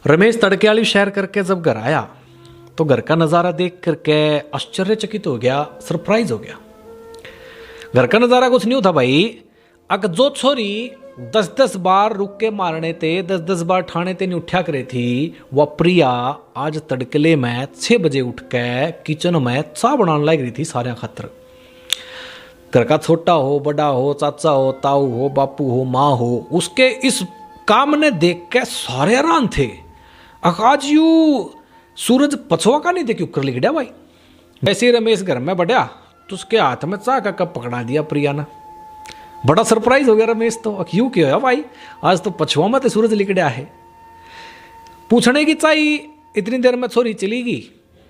रमेश तड़के वाली शहर करके जब घर आया तो घर का नज़ारा देख करके आश्चर्यचकित हो गया, सरप्राइज हो गया। घर का नज़ारा कुछ नहीं होता भाई। अगर जो छोरी 10-10 बार रुक के मारने थे, 10-10 बार ठाने ते नहीं उठा करे थी, वह प्रिया आज तड़कले में 6 बजे उठ के किचन में चाय बनाने लग रही थी सारे खातर। घर का छोटा हो, बड़ा हो, चाचा हो, ताऊ हो, बापू हो, माँ हो, उसके इस काम ने देख के सारे हैरान थे। आज यू सूरज पछुआ का नहीं थे क्यों कर लिखा भाई। वैसे ही रमेश घर में बढ़िया तो उसके हाथ में चाय का कप पकड़ा दिया प्रिया ने। बड़ा सरप्राइज हो गया रमेश तो, क्यों क्यों है भाई, आज तो पछुआ में तो सूरज लिखड़ा है। पूछने की चाहिए इतनी देर में छोरी चली गई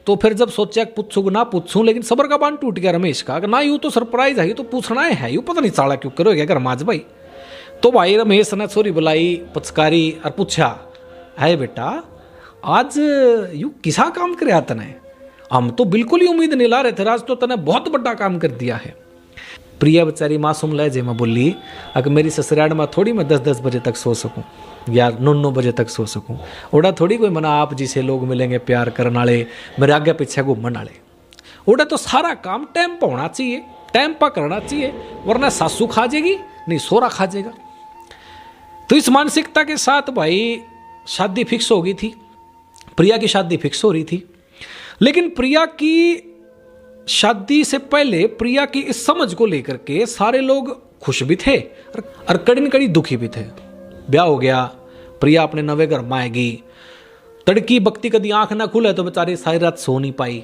तो फिर जब सोचा पूछूँ ना पूछूं, लेकिन सबर का बांध टूट गया रमेश का। ना यूँ तो सरप्राइज है, यूँ तो पूछना है, यूँ पता नहीं चाला क्यों करोगे घर माज भाई। तो भाई रमेश ने छोरी बुलाई, पचकारी और पूछा, है बेटा आज यू किसा काम कर तने, हम तो बिल्कुल ही उम्मीद नहीं ला रहे थे, आज तो तने बहुत बड़ा काम कर दिया है। प्रिया बेचारी मासूम लहजे में बोली, अगर मेरी ससुराल में थोड़ी मैं 10-10 बजे तक सो सकूं या 9-9 बजे तक सो सकूं, ओड़ा थोड़ी कोई मना आप जिसे लोग मिलेंगे प्यार करने वाले, मेरे आगे पीछे घूमने वाले। ओड़ा तो सारा काम टाइम पर होना चाहिए, टाइम पर करना चाहिए, वरना सासू खा जाएगी नहीं सोरा खा जाएगा। तो इस मानसिकता के साथ भाई शादी फिक्स हो गई थी, प्रिया की शादी फिक्स हो रही थी। लेकिन प्रिया की शादी से पहले प्रिया की इस समझ को लेकर के सारे लोग खुश भी थे और कड़ी न कड़ी दुखी भी थे। ब्याह हो गया, प्रिया अपने नवे घर में आएगी। तड़की बक्ति कदी आंख ना खुले तो बेचारी सारी रात सो नहीं पाई।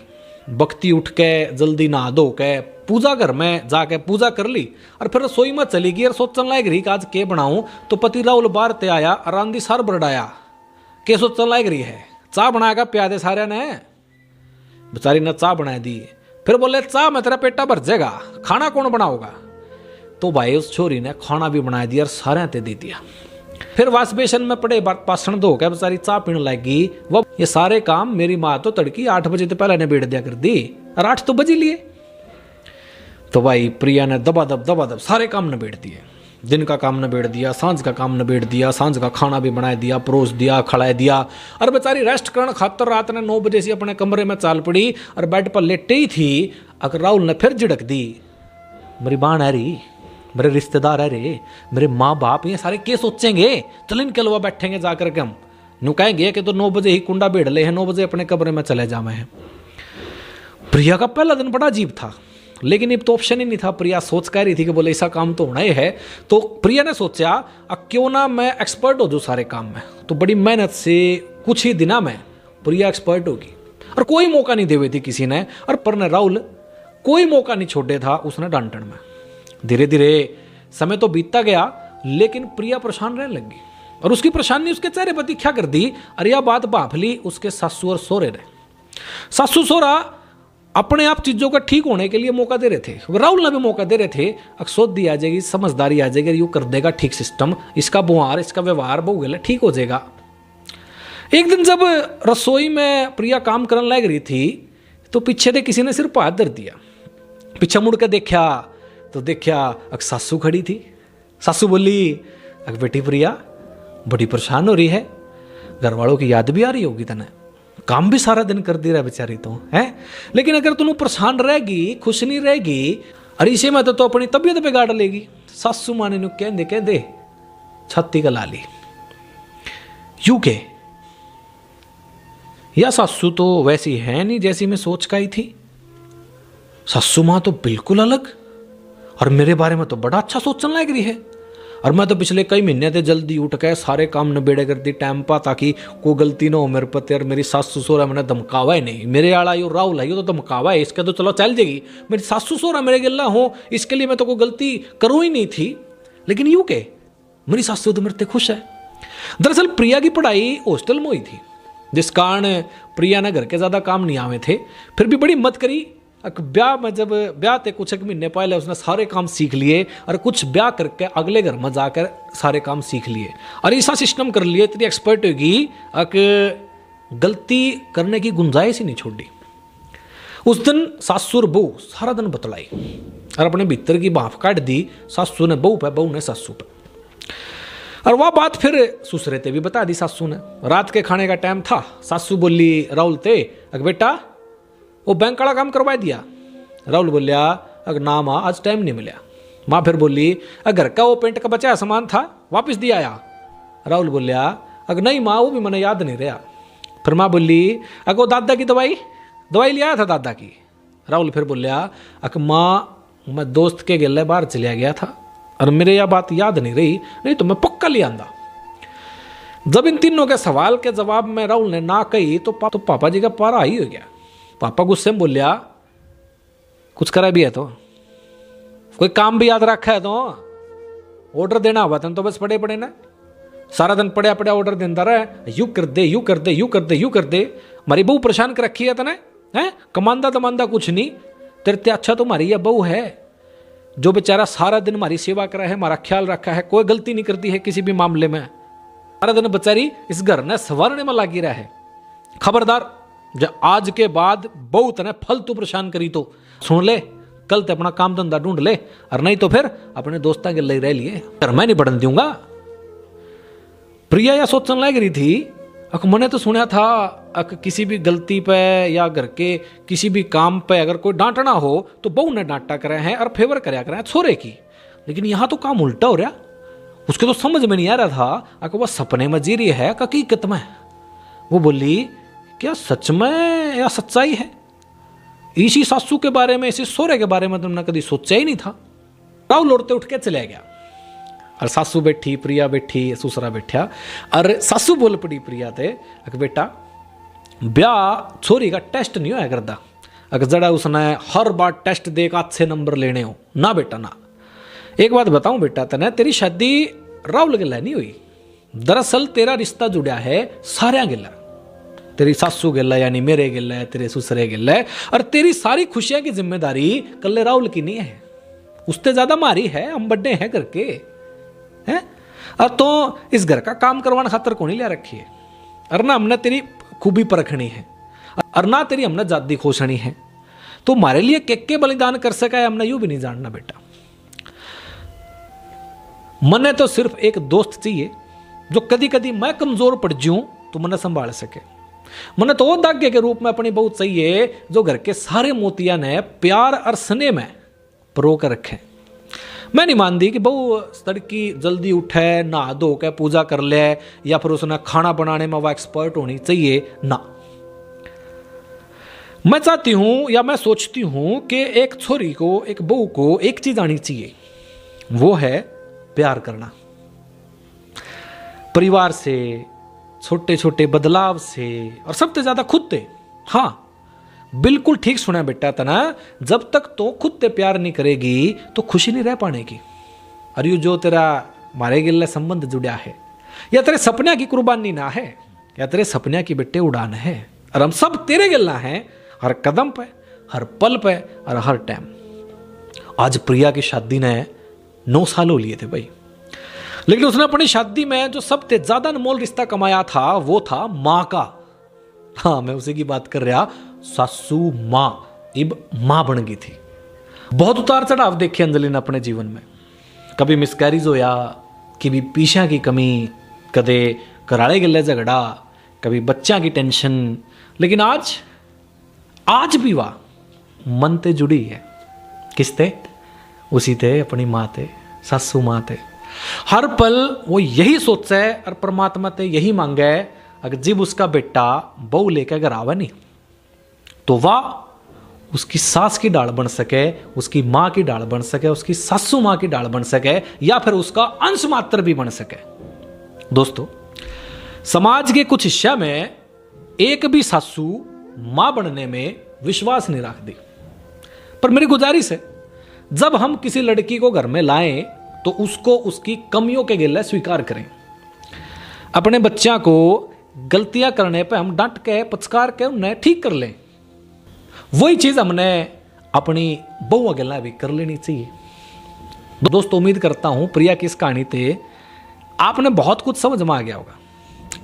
बक्ति उठ के जल्दी नहा धो के पूजा घर में जाके पूजा कर ली और फिर रसोई में चली गई और सोचने लायक रही कि आज के बनाऊं। तो पति राहुल बाहर ते आया, आराम सार बरडाया के सोचने लायक रही है, चाह बनाएगा प्यादे सारे ने। बेचारी ने चाह बना दी, फिर बोले चाह में तेरा पेटा भर जाएगा, खाना कौन बनाओगा। तो भाई उस छोरी ने खाना भी बना दिया और सारे ते दे दिया। फिर वाश बेसन में पड़े पासन धो के बेचारी चाह पीने लगी। वो ये सारे काम मेरी माँ तो तड़की 8 बजे तो पहले ने बेड़ दिया कर दी और 8 तो बजे लिए। तो भाई प्रिया ने दबा सारे काम निबेड़ दिए। दिन का काम निबेड़ दिया, सांझ का काम निबेड़ दिया, सांझ का खाना भी बना दिया, परोस दिया, खड़ा दिया। और बेचारी रेस्ट करने खातर रात ने 9 बजे से अपने कमरे में चाल पड़ी और बेड पर लेटे ही थी। अगर राहुल ने फिर झिड़क दी, मेरी बाण है रही, मेरे रिश्तेदार है रे, मेरे माँ बाप, ये सारे के सोचेंगे, चल इनके अलावा बैठेंगे जाकर के हम नु कहेंगे कि तो 9 बजे ही कुंडा बेड़ ले हैं, 9 बजे अपने कमरे में चले जावे हैं। प्रिया का पहला दिन बड़ा अजीब था, लेकिन अब तो ऑप्शन ही नहीं था। प्रिया सोच कर रही थी कि बोले ऐसा काम तो होना ही है। तो प्रिया ने सोचा क्यों ना मैं एक्सपर्ट हो जाऊँ सारे काम में। तो बड़ी मेहनत से कुछ ही दिनों में प्रिया एक्सपर्ट होगी और कोई मौका नहीं देवे थी किसी ने। और पर ने राहुल कोई मौका नहीं छोड़े था उसने डांटन में। धीरे धीरे समय तो बीतता गया, लेकिन प्रिया परेशान रहने लगी और उसकी परेशानी उसके चेहरे पर दिखा कर दी। और यह बात बाफली उसके सासू और सोरे ने। सासू सोरा अपने आप चीजों का ठीक होने के लिए मौका दे रहे थे, राहुल ने भी मौका दे रहे थे। अक्सोदी आ जाएगी, समझदारी आ जाएगी, यूं कर देगा ठीक सिस्टम, इसका बुहार इसका व्यवहार बहु गया ठीक हो जाएगा। एक दिन जब रसोई में प्रिया काम करने लग रही थी तो पीछे से किसी ने सिर पर हाथ धर दिया। पीछे मुड़ के देखा तो देखा सासू खड़ी थी। सासू बोली, बेटी प्रिया बड़ी परेशान हो रही है, घर वालों की याद भी आ रही होगी तने, काम भी सारा दिन कर दी रहा बेचारी तो है, लेकिन अगर तुम परेशान रहेगी, खुश नहीं रहेगी, अरे इसे में तो अपनी तबीयत बिगाड़ लेगी। सासू माँ ने कहते छाती का लाली यू के, या सासू तो वैसी है नहीं जैसी मैं सोच का ही थी। सासू माँ तो बिल्कुल अलग और मेरे बारे में तो बड़ा अच्छा सोचने लग रही है। और मैं तो पिछले कई महीने से जल्दी उठ के सारे काम नबेड़े कर दी टाइम पा, ताकि कोई गलती ना हो मेरे पति। और मेरी सासू सोरा मैंने धमकावा ही नहीं, मेरे आला यो राहुल है यो तो धमकावा है, इसके तो चलो चल जाएगी। मेरी सासू सोरा मेरे गिल्ला हो, इसके लिए मैं तो कोई गलती करूँ ही नहीं थी। लेकिन यूँ के मेरी सासू तो मेरे खुश है। दरअसल प्रिया की पढ़ाई हॉस्टल में हुई थी, जिस कारण प्रिया ने घर के ज़्यादा काम नहीं आवे थे। फिर भी बड़ी मत करी। ब्याह में जब ब्याह थे कुछ एक महीने पहले उसने सारे काम सीख लिए और कुछ ब्याह करके अगले घर में जाकर सारे काम सीख लिए और ऐसा सिस्टम कर लिए, इतनी एक्सपर्ट होगी कि गलती करने की गुंजाइश ही नहीं छोड़ी। उस दिन सासुर बहू सारा दिन बतलाई और अपने भीतर की भाफ काट दी। सासू ने बहू पे, बहू ने सासू पे। और वह बात फिर ससुरे ते भी बता दी सासू ने। रात के खाने का टाइम था, सासू बोली राहुल ते, अग बेटा वो बैंक वाला काम करवा दिया। राहुल बोलिया अगर ना माँ आज टाइम नहीं मिला। माँ फिर बोली घर का वो पेंट का बचा सामान था वापस दिया आया। राहुल बोलिया अगर नहीं माँ वो भी मैंने याद नहीं रहा। फिर माँ बोली अगर वो दादा की दवाई ले आया था दादा की। राहुल फिर बोलिया अगर माँ मैं दोस्त के गले बाहर चलिया गया था और मेरे यह बात याद नहीं रही, नहीं तो मैं पक्का ले आंदा। जब इन तीनों के सवाल के जवाब में राहुल ने ना कही तो पापा जी का पारा ही हो गया। पापा गुस्से में बोलिया कुछ करा भी है तो कोई काम भी याद रखा है तो ऑर्डर देना हुआ था तो बस पड़े पड़े ना सारा दिन पड़े पड़े ऑर्डर देता रहे, यू कर दे यू कर दे यू कर दे यू कर दे। हमारी बहू परेशान कर रखी है तने है, कमांदा दमांदा कुछ नहीं। तेरे ते अच्छा तो हमारी यह बहू है जो बेचारा सारा दिन हमारी सेवा करा है, हमारा ख्याल रखा है, कोई गलती नहीं करती है किसी भी मामले में। सारा दिन बेचारी इस घर ने संवारने में लगी रहा है। खबरदार जब आज के बाद बहू तने फालतू परेशान करी तो सुन ले, कल ते अपना काम धंधा ढूंढ ले और नहीं तो फिर अपने दोस्तों के लिए रह लिए, घर मैं नहीं बढ़न दूंगा। प्रिया यह सोचने लग रही थी अक मैंने तो सुना था अक किसी भी गलती पे या घर के किसी भी काम पे अगर कोई डांटना हो तो बहू ने डांटा करे हैं और फेवर कराया करे छोरे की, लेकिन यहाँ तो काम उल्टा हो रहा। उसके तो समझ में नहीं आ रहा था अक वह सपने में जी रही है कि हकीकत में। वो बोली क्या सच में या सच्चाई है? इसी सासू के बारे में, इसी सोरे के बारे में तुमने कभी सोचा ही नहीं था। राहुल लौटते उठ के चले गया और सासू बैठी, प्रिया बैठी, ससुरा बैठा और सासू बोल पड़ी प्रिया ते अगर बेटा ब्याह छोरी का टेस्ट नहीं होया करता, अगर जड़ा उसने हर बार टेस्ट दे का अच्छे नंबर लेने हो ना बेटा ना। एक बात बताऊं बेटा तने, तेरी शादी राहुल गिला नहीं हुई, दरअसल तेरा रिश्ता जुड़ा है सारे गिला, तेरी सासू गिला यानी मेरे गिला है, तेरे ससुरे गिला है और तेरी सारी खुशियां की जिम्मेदारी कल्ले राहुल की नहीं है, उससे ज्यादा मारी है, हम बड्डे हैं करके है। और तो इस घर का काम करवाने खातर कौन लिया रखी है और ना हमने तेरी खूबी परखनी है और ना तेरी हमने जाति खोसनी है, तो हमारे लिए के बलिदान कर सका है हमने यूं भी नहीं जानना बेटा। मने तो सिर्फ एक दोस्त चाहिए जो कदी कदी मैं कमजोर पड़ जाऊं तो मने संभाल सके। मने तो वो दागे के रूप में अपनी बहू चाहिए जो घर के सारे मोतिया ने प्यार और स्नेह में परो कर रखे। मैं नहीं मानती कि बहू तड़की जल्दी उठे, नहा धो के पूजा कर ले या फिर उसने खाना बनाने में वह एक्सपर्ट होनी चाहिए ना। मैं चाहती हूं या मैं सोचती हूं कि एक छोरी को, एक बहू को एक चीज आनी चाहिए, वो है प्यार करना। परिवार से, छोटे छोटे बदलाव से और सबसे ज्यादा खुद से। हाँ बिल्कुल ठीक सुना बेटा तना, जब तक तो खुद ते प्यार नहीं करेगी तो खुशी नहीं रह पाने की। और यू जो तेरा मारे गिल्ले संबंध जुड़ा है या तेरे सपने की कुर्बानी ना है या तेरे सपने की बेटे उड़ान है, और हम सब तेरे गिल्ला हैं हर कदम पे, हर पल पे और हर टाइम। आज प्रिया की शादी ने 9 साल हो लिए थे भाई, लेकिन उसने अपनी शादी में जो सबसे ज्यादा अनमोल रिश्ता कमाया था वो था माँ का। हाँ मैं उसी की बात कर रहा, सासू माँ इब माँ बन गई थी। बहुत उतार चढ़ाव देखे अंजलि ने अपने जीवन में, कभी मिसकैरिज होया, कभी पीछा की कमी, कदे कराड़े गिले झगड़ा, कभी बच्चा की टेंशन, लेकिन आज भी वाह मन ते जुड़ी है। किसते? उसी ते, अपनी माँ ते, सासू माँ ते। हर पल वो यही सोचा है और परमात्मा ते यही मांगा है अगर जब उसका बेटा बहू लेकर घर आवे नहीं तो वह उसकी सास की डाल बन सके, उसकी माँ की डाल बन सके, उसकी सासू माँ की डाल बन सके या फिर उसका अंश मात्र भी बन सके। दोस्तों समाज के कुछ हिस्सा में एक भी सासू माँ बनने में विश्वास नहीं रखती, पर मेरी गुजारिश है जब हम किसी लड़की को घर में लाएं तो उसको उसकी कमियों के गिले स्वीकार करें। अपने बच्चा को गलतियां करने पे हम डांट के पचकार के उन्हें ठीक कर लें, वही चीज हमने अपनी बहू गिला भी कर लेनी चाहिए। दोस्तों उम्मीद करता हूं प्रिया की इस कहानी से आपने बहुत कुछ समझ में आ गया होगा।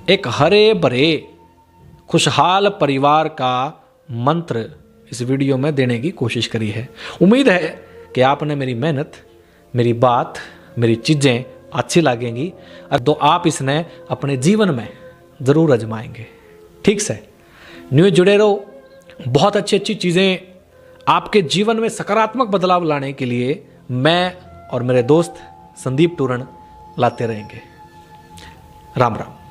एक हरे भरे खुशहाल परिवार का मंत्र इस वीडियो में देने की कोशिश करी है। उम्मीद है कि आपने मेरी मेहनत, मेरी बात, मेरी चीजें अच्छी लगेंगी और तो आप इसने अपने जीवन में ज़रूर आजमाएंगे। ठीक से न्यूज़ जुड़े रहो, बहुत अच्छी अच्छी चीज़ें आपके जीवन में सकारात्मक बदलाव लाने के लिए मैं और मेरे दोस्त संदीप टूरण लाते रहेंगे। राम राम।